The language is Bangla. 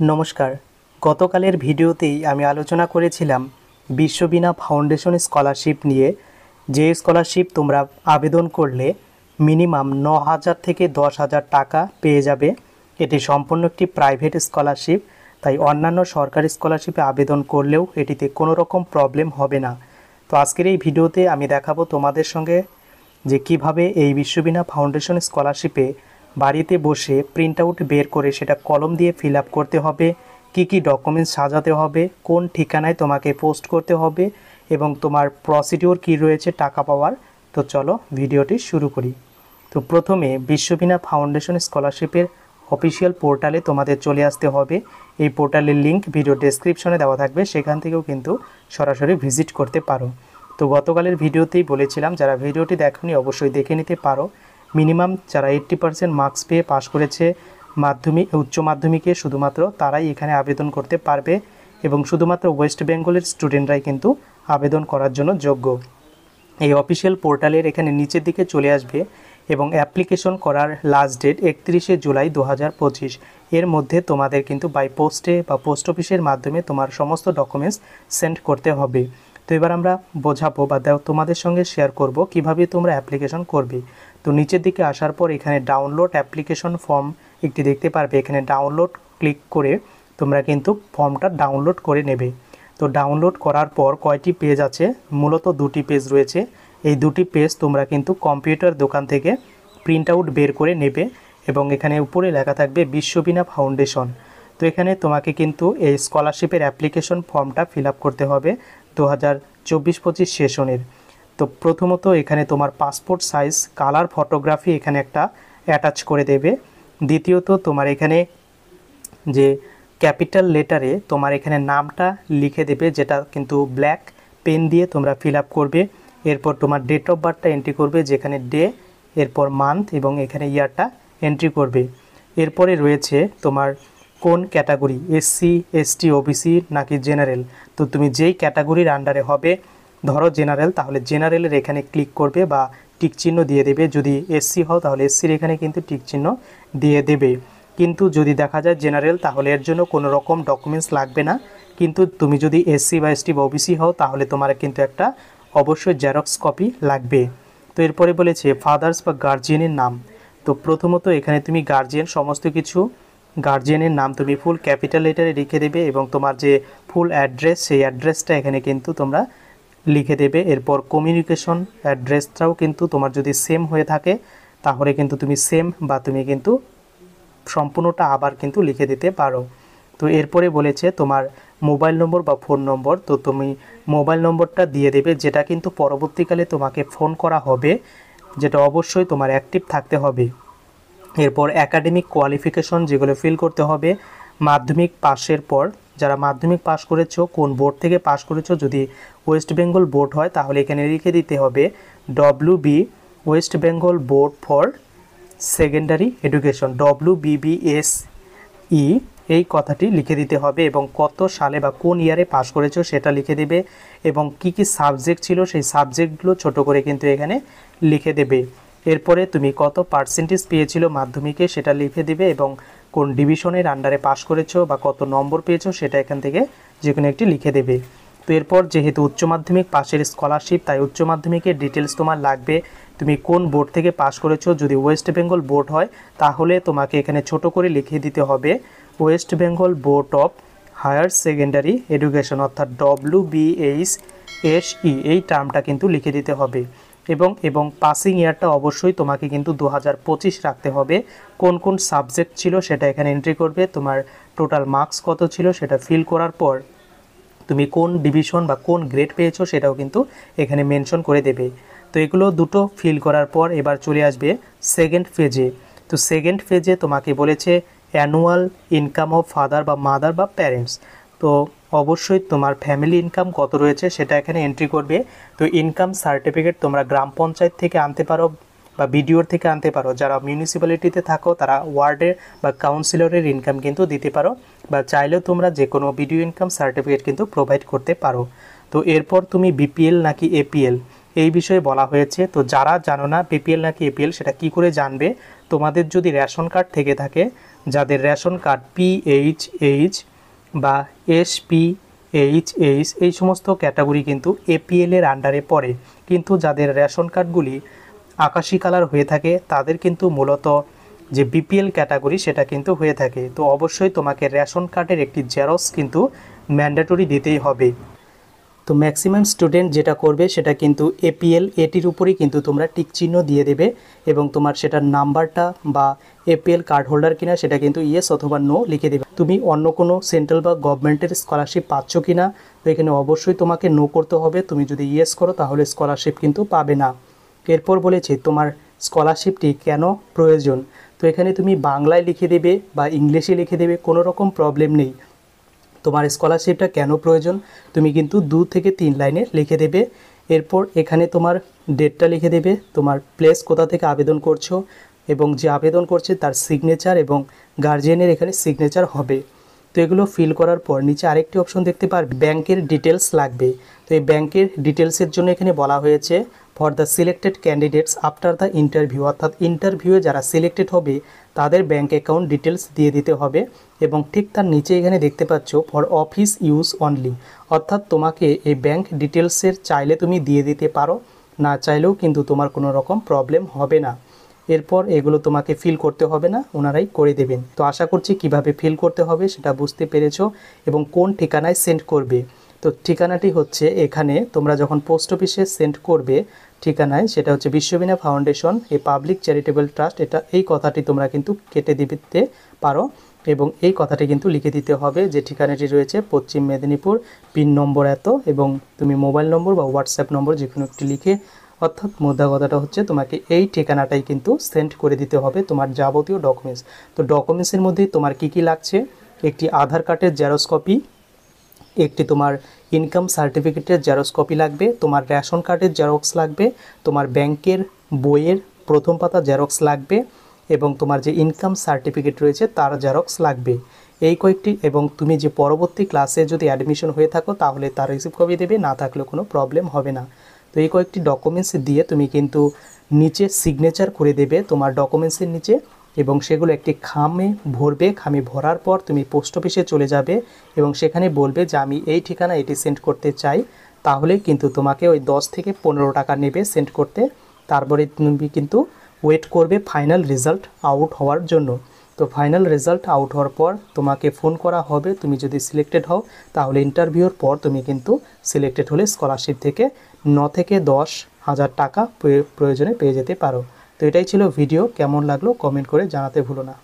নমস্কার। গতকালের ভিডিওতেই আমি আলোচনা করেছিলাম বিশ্ববিনা ফাউন্ডেশন স্কলারশিপ নিয়ে। যে স্কলারশিপ তোমরা আবেদন করলে মিনিমাম 9,000 থেকে 10,000 টাকা পেয়ে যাবে। এটি সম্পূর্ণ একটি প্রাইভেট স্কলারশিপ, তাই অন্যান্য সরকারি স্কলারশিপে আবেদন করলেও এটিতে কোনো রকম প্রবলেম হবে না। তো আজকের এই ভিডিওতে আমি দেখাবো তোমাদের সঙ্গে যে কিভাবে এই বিশ্ববিনা ফাউন্ডেশন স্কলারশিপে বাড়িতে বসে প্রিন্ট আউট বের করে সেটা কলম দিয়ে ফিল আপ করতে হবে, কি ডকুমেন্টস সাজাতে হবে, কোন ঠিকানায় তোমাকে পোস্ট করতে হবে এবং তোমার প্রসিডিওর কি রয়েছে টাকা পাওয়ার। তো চলো ভিডিওটি শুরু করি। তো প্রথমে বিশ্ববিনা ফাউন্ডেশন স্কলারশিপের অফিসিয়াল পোর্টালে তোমাদের চলে আসতে হবে। এই পোর্টালের লিঙ্ক ভিডিও ডেসক্রিপশনে দেওয়া থাকবে, সেখান থেকেও কিন্তু সরাসরি ভিজিট করতে পারো। তো গতকালের ভিডিওতেই বলেছিলাম, যারা ভিডিওটি দেখোনি অবশ্যই দেখে নিতে পারো। মিনিমাম যারা 80% মার্কস পেয়ে পাশ করেছে মাধ্যমিক উচ্চ মাধ্যমিকে শুধুমাত্র তারাই এখানে আবেদন করতে পারবে এবং শুধুমাত্র ওয়েস্ট বেঙ্গলের স্টুডেন্টরাই কিন্তু আবেদন করার জন্য যোগ্য। এই অফিসিয়াল পোর্টালের এখানে নিচের দিকে চলে আসবে এবং অ্যাপ্লিকেশন করার লাস্ট ডেট 31শে জুলাই 2025। এর মধ্যে তোমাদের কিন্তু বাই পোস্টে বা পোস্ট অফিসের মাধ্যমে তোমার সমস্ত ডকুমেন্টস সেন্ড করতে হবে। তো এবার আমরা বোঝাবো বা তোমাদের সঙ্গে শেয়ার করব কিভাবে তোমরা অ্যাপ্লিকেশন করবে। তো নিচের দিকে আসার পর এখানে ডাউনলোড অ্যাপ্লিকেশন ফর্ম একটি দেখতে পারবে। এখানে ডাউনলোড ক্লিক করে তোমরা কিন্তু ফর্মটা ডাউনলোড করে নেবে। তো ডাউনলোড করার পর কয়টি পেজ আছে? মূলত দুটি পেজ রয়েছে। এই দুটি পেজ তোমরা কিন্তু কম্পিউটার দোকান থেকে প্রিন্ট আউট বের করে নেবে এবং এখানে উপরে লেখা থাকবে বিশ্ববিনা ফাউন্ডেশন। তো এখানে তোমাকে কিন্তু এই স্কলারশিপের অ্যাপ্লিকেশন ফর্মটা ফিল আপ করতে হবে 2024-25 সেশনের। তো প্রথমত এখানে তোমার পাসপোর্ট সাইজ কালার ফটোগ্রাফি এখানে একটা অ্যাটাচ করে দেবে। দ্বিতীয়ত তোমার এখানে যে ক্যাপিটাল লেটারে তোমার এখানে নামটা লিখে দেবে, যেটা কিন্তু ব্ল্যাক পেন দিয়ে তোমরা ফিল আপ করবে। এরপর তোমার ডেট অফ বার্থটা এন্ট্রি করবে, যেখানে ডে, এরপর মান্থ এবং এখানে ইয়ারটা এন্ট্রি করবে। এরপরে রয়েছে তোমার কোন ক্যাটাগরি, এসসি, এসটি, ওবিসি নাকি জেনারেল। তো তুমি যেই ক্যাটাগরির আন্ডারে হবে, ধরো জেনারেল, তাহলে জেনারেলের এখানে ক্লিক করবে বা টিক চিহ্ন দিয়ে দেবে। যদি এসসি হও তাহলে এসসির এখানে কিন্তু টিক চিহ্ন দিয়ে দেবে। কিন্তু যদি দেখা যায় জেনারেল, তাহলে এর জন্য কোনো রকম ডকুমেন্টস লাগবে না। কিন্তু তুমি যদি এসসি বা এসটি বা ওবিসি হও তাহলে তোমার কিন্তু একটা অবশ্যই জেরক্স কপি লাগবে। তো এরপরে বলেছে ফাদার্স বা গার্জিয়ানের নাম। তো প্রথমত এখানে তুমি গার্জিয়ান সমস্ত কিছু গার্জিয়ানের নাম তুমি ফুল ক্যাপিটাল লেটারে লিখে দেবে এবং তোমার যে ফুল অ্যাড্রেস সেই অ্যাড্রেসটা এখানে কিন্তু তোমরা লিখে দেবে। এরপর কমিউনিকেশন অ্যাড্রেসটাও কিন্তু তোমার যদি সেম হয়ে থাকে তাহলে কিন্তু তুমি সেম বা তুমি কিন্তু সম্পূর্ণটা আবার কিন্তু লিখে দিতে পারো। তো এরপরে বলেছে তোমার মোবাইল নম্বর বা ফোন নম্বর। তো তুমি মোবাইল নম্বরটা দিয়ে দেবে, যেটা কিন্তু পরবর্তীকালে তোমাকে ফোন করা হবে, যেটা অবশ্যই তোমার অ্যাক্টিভ থাকতে হবে। এরপর একাডেমিক কোয়ালিফিকেশন যেগুলো ফিল করতে হবে মাধ্যমিক পাশের পর। যারা মাধ্যমিক পাস করেছো, কোন বোর্ড থেকে পাস করেছো, যদি ওয়েস্ট বেঙ্গল বোর্ড হয় তাহলে এখানে লিখে দিতে হবে WB West Bengal board for secondary education, WBBSE, এই কথাটি লিখে দিতে হবে এবং কত সালে বা কোন ইয়ারে পাস করেছো সেটা লিখে দেবে এবং কি সাবজেক্ট ছিল সেই সাবজেক্টগুলো ছোট করে কিন্তু এখানে লিখে দেবে। এরপরে তুমি কত পার্সেন্টেজ পেয়েছিল মাধ্যমিকে সেটা লিখে দিবে এবং কোন ডিভিশনের আন্ডারে পাস করেছো বা কত নম্বর পেয়েছো সেটা এখান থেকে যে কোনো একটি লিখে দেবে। তো এরপর যেহেতু উচ্চ মাধ্যমিক পাশের স্কলারশিপ, তাই উচ্চ মাধ্যমিকের ডিটেলস তোমার লাগবে। তুমি কোন বোর্ড থেকে পাস করেছো, যদি ওয়েস্ট বেঙ্গল বোর্ড হয় তাহলে তোমাকে এখানে ছোট করে লিখে দিতে হবে West Bengal board of higher secondary education, অর্থাৎ WBHSE, এই টার্মটা কিন্তু লিখে দিতে হবে। এবং পাসিং ইয়ারটা অবশ্যই তোমাকে কিন্তু 2025 রাখতে হবে। কোন কোন সাবজেক্ট ছিল সেটা এখানে এন্ট্রি করবে। তোমার টোটাল মার্কস কত ছিল সেটা ফিল করার পর তুমি কোন ডিভিশন বা কোন গ্রেড পেয়েছো সেটাও কিন্তু এখানে মেনশন করে দেবে। তো এগুলো দুটো ফিল করার পর এবার চলে আসবে সেকেন্ড ফেজে। তো সেকেন্ড ফেজে তোমাকে বলেছে অ্যানুয়াল ইনকাম অফ ফাদার বা মাদার বা প্যারেন্টস। তো অবশ্যই তোমার ফ্যামিলি ইনকাম কত রয়েছে সেটা এখানে এন্ট্রি করবে। তো ইনকাম সার্টিফিকেট তোমরা গ্রাম পঞ্চায়েত থেকে আনতে পারো বা বিডিওর থেকে আনতে পারো। যারা মিউনিসিপ্যালিটিতে থাকো তারা ওয়ার্ডের বা কাউন্সিলরের ইনকাম কিন্তু দিতে পারো, বা চাইলেও তোমরা যে কোনো বিডিও ইনকাম সার্টিফিকেট কিন্তু প্রোভাইড করতে পারো। তো এরপর তুমি বিপিএল নাকি এপিএল এই বিষয়ে বলা হয়েছে। তো যারা জানো না বিপিএল নাকি এপিএল সেটা কি করে জানবে, তোমাদের যদি রেশন কার্ড থেকে থাকে, যাদের রেশন কার্ড PHH বা SPHH এই সমস্ত ক্যাটাগরি কিন্তু APL এর আন্ডারে পড়ে। কিন্তু যাদের রেশন কার্ডগুলি আকাশি কালার হয়ে থাকে তাদের কিন্তু মূলত যে BPL ক্যাটাগরি সেটা কিন্তু হয়ে থাকে। তো অবশ্যই তোমাকে রেশন কার্ডের একটি জেরক্স কিন্তু ম্যান্ডেটরি দিতেই হবে। তো ম্যাক্সিমাম স্টুডেন্ট যেটা করবে সেটা কিন্তু APL এটির উপরেই কিন্তু তোমরা টিক চিহ্ন দিয়ে দেবে এবং তোমার সেটার নাম্বারটা বা APL কার্ড হোল্ডার কিনা সেটা কিন্তু ইয়েস অথবা নো লিখে দেবে। তুমি অন্য কোনো সেন্ট্রাল বা গভর্নমেন্টের স্কলারশিপ পাচ্ছ কিনা, তো এখানে অবশ্যই তোমাকে নো করতে হবে। তুমি যদি ইয়েস করো তাহলে স্কলারশিপ কিন্তু পাবে না। এরপর বলেছে তোমার স্কলারশিপটি কেন প্রয়োজন। তো এখানে তুমি বাংলায় লিখে দেবে বা ইংলিশে লিখে দেবে, কোনো রকম প্রবলেম নেই। তোমার স্কলারশিপটা কেন প্রয়োজন তুমি কিন্তু 2 থেকে 3 লাইনে লিখে দেবে। এরপর এখানে তোমার ডেটটা লিখে দেবে, তোমার প্লেস কোথা থেকে আবেদন করছো এবং যে আবেদন করছে তার সিগনেচার এবং গার্জিয়ানের এখানে সিগনেচার হবে। তো এগুলো ফিল করার পর নিচে আরেকটি অপশন দেখতে পারবে, ব্যাংকের ডিটেলস লাগবে। তো এই ব্যাংকের ডিটেলসের জন্য এখানে বলা হয়েছে for the selected candidates after the interview, অর্থাৎ ইন্টারভিউয়ে যারা সিলেক্টেড হবে তাদের ব্যাংক অ্যাকাউন্ট ডিটেলস দিয়ে দিতে হবে। এবং ঠিক তার নিচে এখানে দেখতে পাচ্ছ ফর অফিস ইউজ অনলি, অর্থাৎ তোমাকে এই ব্যাংক ডিটেলসের চাইলে তুমি দিয়ে দিতে পারো, না চাইলেও কিন্তু তোমার কোনো রকম প্রবলেম হবে না। এরপর এগুলো তোমাকে ফিল করতে হবে না, ওনারাই করে দেবেন। তো আশা করছি কিভাবে ফিল করতে হবে সেটা বুঝতে পেরেছো এবং কোন ঠিকানায় সেন্ড করবে। তো ঠিকানাটি হচ্ছে এখানে তোমরা যখন পোস্ট অফিসে সেন্ড করবে ঠিকানায়, সেটা হচ্ছে বিশ্ববিনা foundation a public charitable trust, এই কথাটি তোমরা কিন্তু কেটে দিতে পারো এবং এই কথাটি কিন্তু লিখে দিতে হবে যে ঠিকানাটি রয়েছে পশ্চিম মেদিনীপুর, পিন নম্বর এত, এবং তুমি মোবাইল নম্বর বা হোয়াটসঅ্যাপ নম্বর যে কোনো একটি লিখে, অর্থাৎ মোদ্দা কথাটা হচ্ছে তোমাকে এই ঠিকানাটাই কিন্তু সেন্ড করে দিতে হবে তোমার যাবতীয় ডকুমেন্টস। তো ডকুমেন্টসের মধ্যে তোমার কি কি লাগছে, একটি আধার কার্ডের জেরক্স কপি, একটি তোমার ইনকাম সার্টিফিকেটের জেরক্স কপি লাগবে, তোমার রেশন কার্ডের জেরক্স লাগবে, তোমার ব্যাংকের বইয়ের প্রথম পাতা জেরক্স লাগবে এবং তোমার যে ইনকাম সার্টিফিকেট রয়েছে তার জেরক্স লাগবে। এই কয়েকটি, এবং তুমি যে পরবর্তী ক্লাসে যদি অ্যাডমিশন হয়ে থাকো তাহলে তার রিসিভ কপি দেবে, না থাকলেও কোনো প্রবলেম হবে না। তো এই কয়েকটি ডকুমেন্টস দিয়ে তুমি কিন্তু নিচে সিগনেচার করে দেবে তোমার ডকুমেন্টসের নিচে এবং সেগুলো একটি খামে ভরবে। খামে ভরার পর তুমি পোস্ট অফিসে চলে যাবে এবং সেখানে বলবে যে আমি এই ঠিকানা এটি সেন্ড করতে চাই, তাহলে কিন্তু তোমাকে ওই 10 থেকে 15 টাকা নেবে সেন্ড করতে। তারপরে তুমি কিন্তু ওয়েট করবে ফাইনাল রেজাল্ট আউট হওয়ার জন্য। তো ফাইনাল রেজাল্ট আউট হওয়ার পর তোমাকে ফোন করা হবে, তুমি যদি সিলেক্টেড হও তাহলে ইন্টারভিউর পর তুমি কিন্তু সিলেক্টেড হলে স্কলারশিপ থেকে 9 থেকে 10 হাজার টাকা প্রয়োজনে পেয়ে যেতে পারো। তো এটাই ছিল ভিডিও, কেমন লাগলো কমেন্ট করে জানাতে ভুলো না।